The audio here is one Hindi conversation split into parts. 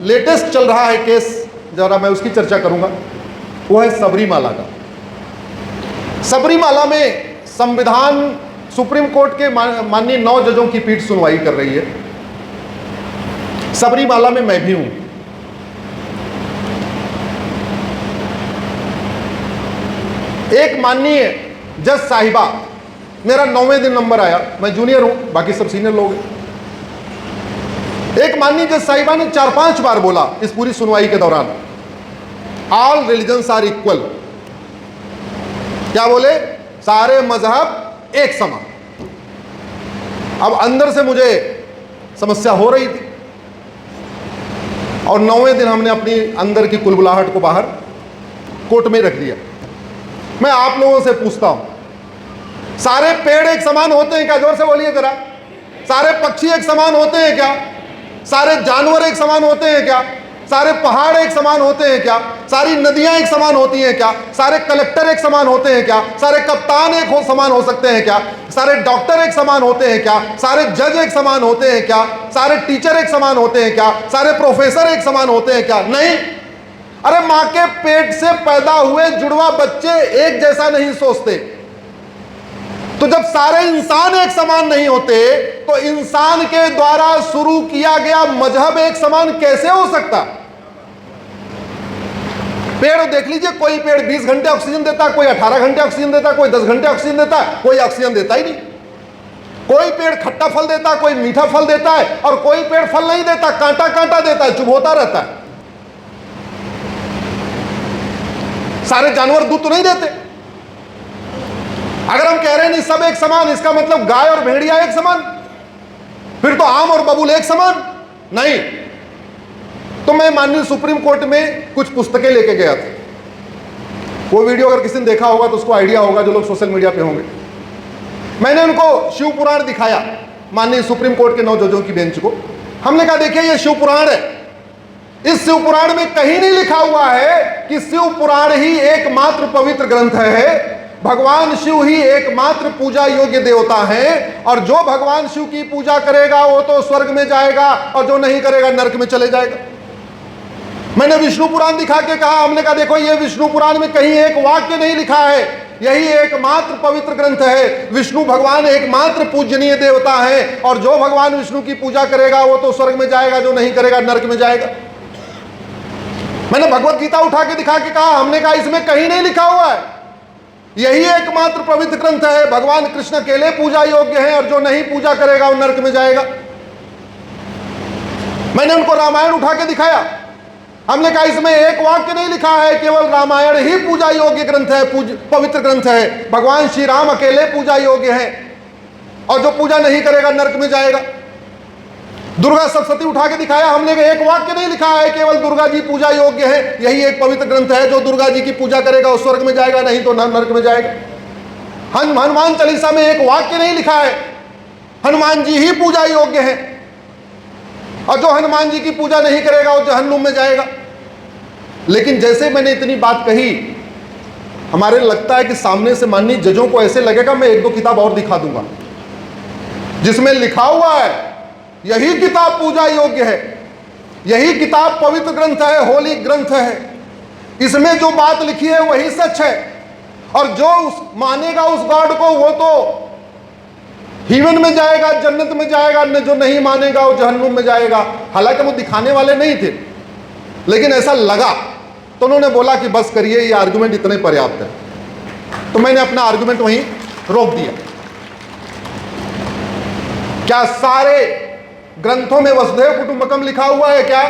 लेटेस्ट चल रहा है केस, जरा मैं उसकी चर्चा करूंगा, वो है सबरीमाला का। सबरीमाला में संविधान सुप्रीम कोर्ट के माननीय 9 जजों की पीठ सुनवाई कर रही है। सबरीमाला में मैं भी हूं। एक माननीय जज साहिबा, मेरा 9वें दिन नंबर आया, मैं जूनियर हूं, बाकी सब सीनियर लोग हैं। एक माननीय जज साहिबा ने 4-5 बार बोला इस पूरी सुनवाई के दौरान, ऑल रिलीजन्स आर इक्वल। क्या बोले? सारे मजहब एक समान। अब अंदर से मुझे समस्या हो रही थी और 9वें दिन हमने अपनी अंदर की कुलबुलाहट को बाहर कोर्ट में रख दिया। मैं आप लोगों से पूछता हूं, सारे पेड़ एक समान होते हैं क्या? जोर से बोलिए जरा। सारे पक्षी एक समान होते हैं क्या? सारे जानवर एक समान होते हैं क्या? सारे पहाड़ एक समान होते हैं क्या? सारी नदियां एक समान होती हैं क्या? सारे कलेक्टर एक समान होते हैं क्या? सारे कप्तान एक समान हो सकते हैं क्या? सारे डॉक्टर एक समान होते हैं क्या? सारे जज एक समान होते हैं क्या? सारे टीचर एक समान होते हैं क्या? सारे प्रोफेसर एक समान होते हैं क्या? नहीं। अरे मां के पेट से पैदा हुए जुड़वा बच्चे एक जैसा नहीं सोचते। तो जब सारे इंसान एक समान नहीं होते तो इंसान के द्वारा शुरू किया गया मजहब एक समान कैसे हो सकता? पेड़ देख लीजिए, कोई पेड़ 20 घंटे ऑक्सीजन देता, कोई 18 घंटे ऑक्सीजन देता, कोई 10 घंटे ऑक्सीजन देता, कोई ऑक्सीजन देता ही नहीं। कोई पेड़ खट्टा फल देता, कोई मीठा फल देता है, और कोई पेड़ फल नहीं देता, कांटा कांटा देता है, चुभोता रहता है। सारे जानवर दूध तो नहीं देते। अगर हम कह रहे हैं नहीं सब एक समान, इसका मतलब गाय और भेड़िया एक समान, फिर तो आम और बबूल एक समान नहीं। तो मैं माननीय सुप्रीम कोर्ट में कुछ पुस्तकें लेके गया था। वो वीडियो अगर किसी ने देखा होगा तो उसको आइडिया होगा, जो लोग सोशल मीडिया पे होंगे। मैंने उनको शिव पुराण दिखाया, माननीय सुप्रीम कोर्ट के 9 जजों की बेंच को। हमने कहा देखिए ये शिव पुराण है, इस शिव पुराण में कहीं नहीं लिखा हुआ है कि शिव पुराण ही एकमात्र पवित्र ग्रंथ है, भगवान शिव ही एकमात्र पूजा योग्य देवता हैं, और जो भगवान शिव की पूजा करेगा वो तो स्वर्ग में जाएगा और जो नहीं करेगा नरक में चले जाएगा। मैंने विष्णु पुराण दिखा के कहा, हमने कहा देखो ये विष्णु पुराण में कहीं एक वाक्य नहीं लिखा है, यही एकमात्र पवित्र ग्रंथ है, विष्णु भगवान एकमात्र पूजनीय देवता है, और जो भगवान विष्णु की पूजा करेगा वो तो स्वर्ग में जाएगा, जो नहीं करेगा नरक में जाएगा। मैंने भगवत गीता उठा के दिखा के कहा, हमने कहा इसमें कहीं नहीं लिखा हुआ है, यही एकमात्र पवित्र ग्रंथ है, भगवान कृष्ण अकेले पूजा योग्य है, और जो नहीं पूजा करेगा वो नरक में जाएगा। मैंने उनको रामायण उठा के दिखाया, हमने कहा इसमें एक वाक्य नहीं लिखा है, केवल रामायण ही पूजा योग्य ग्रंथ है, पवित्र ग्रंथ है, भगवान श्री राम अकेले पूजा योग्य है, और जो पूजा नहीं करेगा नरक में जाएगा। दुर्गा सप्तशती उठा के दिखाया, हमने कहा एक वाक्य नहीं लिखा है, केवल दुर्गा जी पूजा योग्य है, यही एक पवित्र ग्रंथ है, जो दुर्गा जी की पूजा करेगा वो स्वर्ग में जाएगा, नहीं तो नरक में जाएगा। हनुमान चालीसा में एक वाक्य नहीं लिखा है, हनुमान जी ही पूजा योग्य है, और जो हनुमान जी की पूजा नहीं करेगा वो जहन्नुम में जाएगा। लेकिन जैसे मैंने इतनी बात कही, हमारे लगता है कि सामने से माननीय जजों को ऐसे लगेगा मैं 1-2 किताब और दिखा दूंगा जिसमें लिखा हुआ है यही किताब पूजा योग्य है, यही किताब पवित्र ग्रंथ है, होली ग्रंथ है, इसमें जो बात लिखी है वही सच है, और जो मानेगा उस गॉड को वो तो हेवन में जाएगा, जन्नत में जाएगा, जो नहीं मानेगा वो जहन्नुम में जाएगा। हालांकि वो दिखाने वाले नहीं थे, लेकिन ऐसा लगा तो उन्होंने बोला कि बस करिए, ये आर्गुमेंट इतने पर्याप्त है। तो मैंने अपना आर्गुमेंट वहीं रोक दिया। क्या सारे ग्रंथों में वसुधैव कुटुंबकम लिखा हुआ है क्या?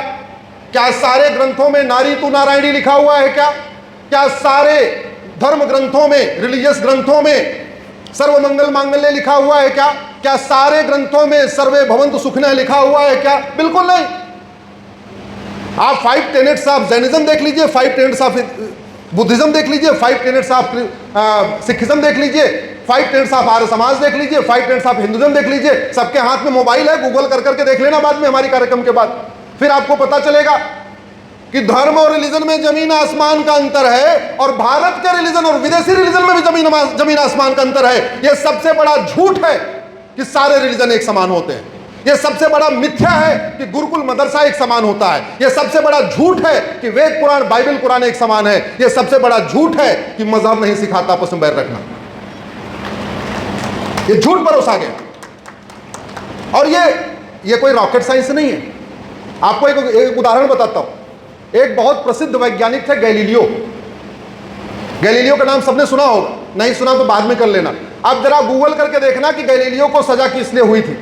क्या सारे ग्रंथों में नारी तू नारायणी लिखा हुआ है क्या? क्या सारे धर्म ग्रंथों में, रिलीजियस ग्रंथों में सर्वमंगल मांगल्य लिखा हुआ है क्या? क्या सारे ग्रंथों में सर्वे भवन्तु सुखिनः लिखा हुआ है क्या? बिल्कुल नहीं। आप 5 टेनेट्स ऑफ जैनिज्म देख लीजिए, 5 टेनेट्स ऑफ बुद्धिज्म देख लीजिए, 5 टेनेट्स ऑफ सिखिज्म देख लीजिए, 5 टेनेट्स ऑफ आर्य समाज देख लीजिए, 5 टेनेट्स ऑफ हिंदुज्म देख लीजिए। सबके हाथ में मोबाइल है, गूगल कर करके देख लेना बाद में, हमारी कार्यक्रम के बाद, फिर आपको पता चलेगा कि धर्म और रिलीजन में जमीन आसमान का अंतर है, और भारत के रिलीजन और विदेशी रिलीजन में भी जमीन आसमान का अंतर है। यह सबसे बड़ा झूठ है कि सारे रिलीजन एक समान होते हैं। यह सबसे बड़ा मिथ्या है कि गुरुकुल मदरसा एक समान होता है। यह सबसे बड़ा झूठ है कि वेद पुराण बाइबल कुरान एक समान है। यह सबसे बड़ा झूठ है कि मजहब नहीं सिखाता आपस में बैर रखना। यह झूठ परोसा गया। और यह कोई रॉकेट साइंस नहीं है। आपको एक उदाहरण बताता हूं। एक बहुत प्रसिद्ध वैज्ञानिक थे गैलीलियो। गैलीलियो का नाम सबने सुना होगा, नहीं सुना तो बाद में कर लेना। आप जरा गूगल करके देखना कि गैलीलियो को सजा किस लिए हुई थी।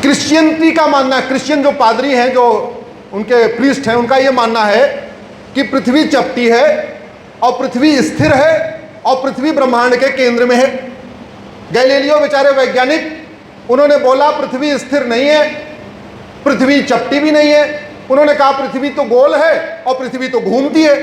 क्रिश्चियनिटी का मानना है, क्रिश्चियन जो पादरी हैं, जो उनके प्रीस्ट हैं, उनका यह मानना है कि पृथ्वी चपटी है और पृथ्वी स्थिर है और पृथ्वी ब्रह्मांड के केंद्र में है। गैलीलियो बेचारे वैज्ञानिक, उन्होंने बोला पृथ्वी स्थिर नहीं है, पृथ्वी चपटी भी नहीं है। उन्होंने कहा पृथ्वी तो गोल है और पृथ्वी तो घूमती है।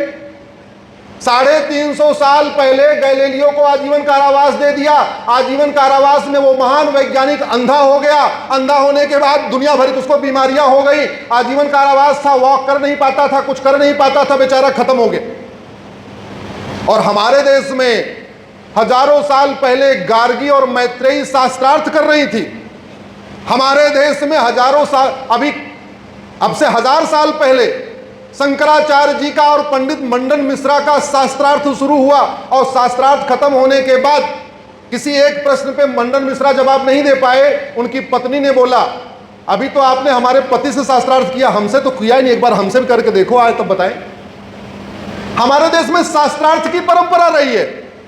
350 साल पहले गैलीलियो को आजीवन कारावास दे दिया। आजीवन कारावास में वो महान वैज्ञानिक अंधा हो गया। अंधा होने के बाद दुनिया भर की उसको बीमारियां हो गई। आजीवन कारावास था, वॉक कर नहीं पाता था, कुछ कर नहीं पाता था, बेचारा खत्म हो गया। और हमारे देश में हजारों साल पहले गार्गी और मैत्रेयी शास्त्रार्थ कर रही थी। हमारे देश में हजारों साल, अभी अब से 1000 साल पहले शंकराचार्य जी का और पंडित मंडन मिश्रा का शास्त्रार्थ शुरू हुआ। और शास्त्रार्थ खत्म होने के बाद किसी एक प्रश्न पे मंडन मिश्रा जवाब नहीं दे पाए। उनकी पत्नी ने बोला, अभी तो आपने हमारे पति से शास्त्रार्थ किया, हमसे तो किया ही नहीं, एक बार हमसे भी करके देखो, आए तब बताएं। हमारे देश में शास्त्रार्थ की परंपरा रही है।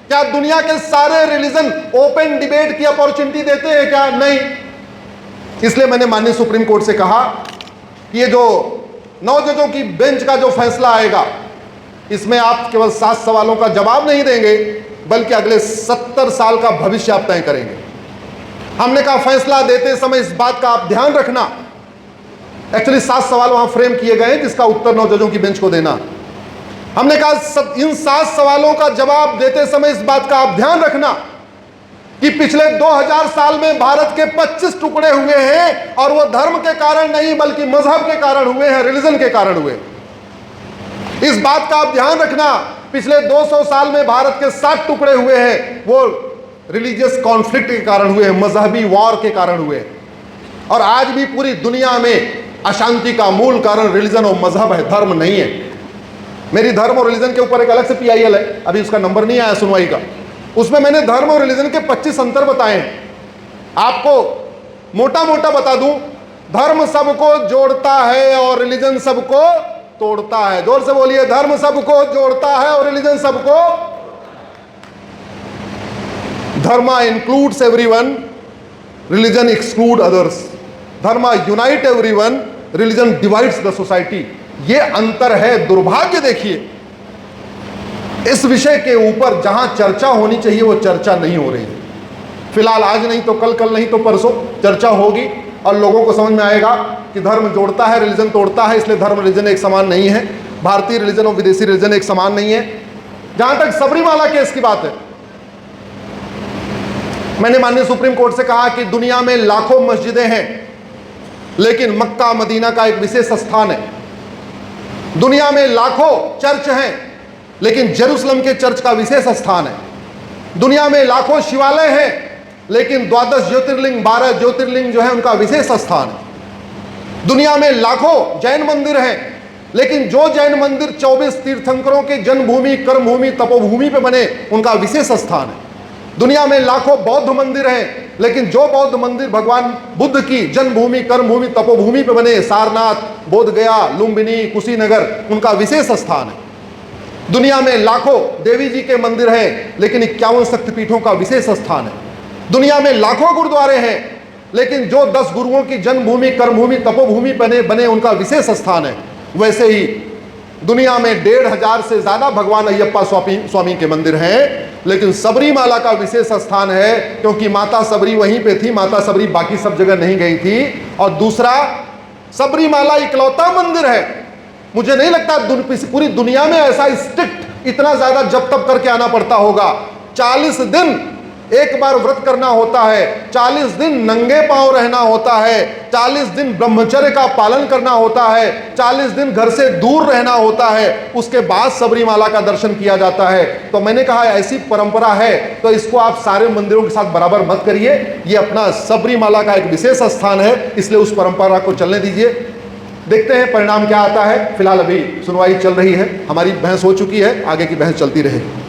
क्या दुनिया के सारे रिलीजन ओपन डिबेट की अपॉर्चुनिटी देते हैं क्या? नहीं। इसलिए मैंने माननीय सुप्रीम कोर्ट से कहा कि ये जो 9 जजों की बेंच का जो फैसला आएगा, इसमें आप केवल 7 सवालों का जवाब नहीं देंगे, बल्कि अगले 70 साल का भविष्य आप तय करेंगे। हमने कहा फैसला देते समय इस बात का आप ध्यान रखना। एक्चुअली 7 सवाल वहां फ्रेम किए गए जिसका उत्तर 9 जजों की बेंच को देना। हमने कहा इन 7 सवालों का जवाब देते समय इस बात का आप ध्यान रखना कि पिछले 2000 साल में भारत के 25 टुकड़े हुए हैं, और वो धर्म के कारण नहीं बल्कि मजहब के कारण हुए हैं, रिलीजन के कारण हुए। इस बात का आप ध्यान रखना, पिछले 200 साल में भारत के 60 टुकड़े हुए हैं, वो रिलीजियस कॉन्फ्लिक्ट के कारण हुए हैं, मजहबी वॉर के कारण हुए। और आज भी पूरी दुनिया में अशांति का मूल कारण रिलीजन और मजहब है, धर्म नहीं है। मेरी धर्म और रिलीजन के ऊपर एक अलग से PIL है, अभी उसका नंबर नहीं आया सुनवाई का। उसमें मैंने धर्म और रिलीजन के 25 अंतर बताए हैं। आपको मोटा मोटा बता दूं, धर्म सबको जोड़ता है और रिलीजन सबको तोड़ता है। जोर से बोलिए, धर्म सबको जोड़ता है और रिलीजन सबको। Dharma includes everyone, religion exclude others. Dharma unite everyone, religion divides the society. ये अंतर है। दुर्भाग्य देखिए, इस विषय के ऊपर जहां चर्चा होनी चाहिए वो चर्चा नहीं हो रही है। फिलहाल आज नहीं तो कल, कल नहीं तो परसों चर्चा होगी और लोगों को समझ में आएगा कि धर्म जोड़ता है, रिलीजन तोड़ता है। इसलिए धर्म रिलीजन एक समान नहीं है। भारतीय रिलीजन और विदेशी रिलीजन एक समान नहीं है। जहां तक सबरीमाला केस की बात है, मैंने माननीय सुप्रीम कोर्ट से कहा कि दुनिया में लाखों मस्जिदें हैं, लेकिन मक्का मदीना का एक विशेष स्थान है। दुनिया में लाखों चर्च हैं, लेकिन जेरूसलम के चर्च का विशेष स्थान है। दुनिया में लाखों शिवालय हैं, लेकिन 12 ज्योतिर्लिंग, 12 ज्योतिर्लिंग जो है उनका विशेष स्थान है। दुनिया में लाखों जैन मंदिर हैं, लेकिन जो जैन मंदिर 24 तीर्थंकरों के जन्मभूमि, कर्मभूमि, तपोभूमि पे बने, उनका विशेष स्थान है। दुनिया में लाखों बौद्ध मंदिर हैं, लेकिन जो बौद्ध मंदिर भगवान बुद्ध की जन्मभूमि, कर्मभूमि, तपोभूमि पे बने, सारनाथ, बोधगया, लुम्बिनी, कुशीनगर, उनका विशेष स्थान है। दुनिया में लाखों देवी जी के मंदिर हैं, लेकिन 51 शक्तिपीठों का विशेष स्थान है। दुनिया में लाखों गुरुद्वारे हैं, लेकिन जो 10 गुरुओं की जन्मभूमि, कर्मभूमि, तपोभूमि बने उनका विशेष स्थान है। वैसे ही दुनिया में 1500 से ज्यादा भगवान अयप्पा स्वामी के मंदिर हैं, लेकिन सबरीमाला का विशेष स्थान है, क्योंकि माता सबरी वहीं पे थी। माता सबरी बाकी सब जगह नहीं गई थी। और दूसरा, सबरीमाला इकलौता मंदिर है, मुझे नहीं लगता पूरी दुनिया में ऐसा स्ट्रिक्ट इतना ज्यादा जब तब करके आना पड़ता होगा। 40 दिन एक बार व्रत करना होता है, 40 दिन नंगे पांव रहना होता है, 40 दिन ब्रह्मचर्य का पालन करना होता है, 40 दिन घर से दूर रहना होता है, उसके बाद सबरीमाला का दर्शन किया जाता है। तो मैंने कहा ऐसी परंपरा है तो इसको आप सारे मंदिरों के साथ बराबर मत करिए, ये अपना सबरीमाला का एक विशेष स्थान है, इसलिए उस परंपरा को चलने दीजिए। देखते हैं परिणाम क्या आता है। फिलहाल अभी सुनवाई चल रही है, हमारी बहस हो चुकी है, आगे की बहस चलती रहेगी।